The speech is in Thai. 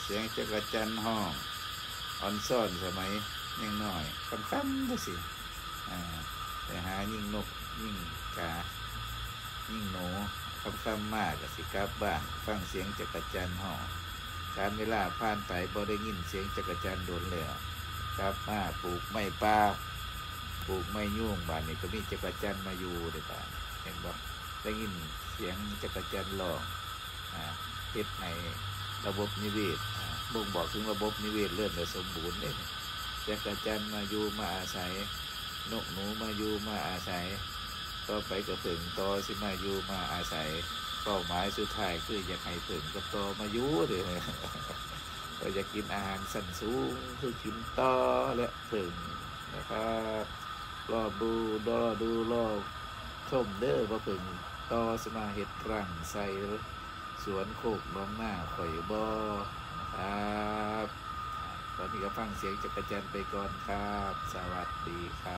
เสียงจักรจันทร์ห้องออนซ่อนสมัยยังน้อยค่ำๆก็สิไปหายิ่งนกยิ่งกายิ่งหนูค่ำๆมากก็สิกลับบ้านฟังเสียงจักรจันทร์ห้องการเวลาผ่านไปบ่ได้ยินเสียงจักรจันทร์โดนแล้วกลับมาปลูกไม้ป่าปลูกไม้ยุ่งบ้านนี้ก็มีจักรจันทร์มาอยู่ในบ้านเห็นบ่ได้ยินเสียงจักรจันทร์ร้องเฮ็ดในระบบนิเวศบ่งบอกถึงระบบนิเวศเริ่มจะสมบูรณ์เลยจักรจันทร์มาอยู่มาอาศัยนกหนูมาอยู่มาอาศัยต่อไปก็ผึ่งตอสิมาอยู่มาอาศัยเป้าหมายสุดท้ายคืออยากให้ผึ่งกับตอมาอยู่เลยเราอยากกินอาหารสั้นสูงคือกินตอและผึ่งนะครับรอดูรอชมเด้อว่าผึ่งตอสมาเห็ดรังใส่สวนโคกน้องหน้าข่อยบอนะครับตอนนี้ก็ฟังเสียงจักรจันทร์ไปก่อนครับสวัสดีครับ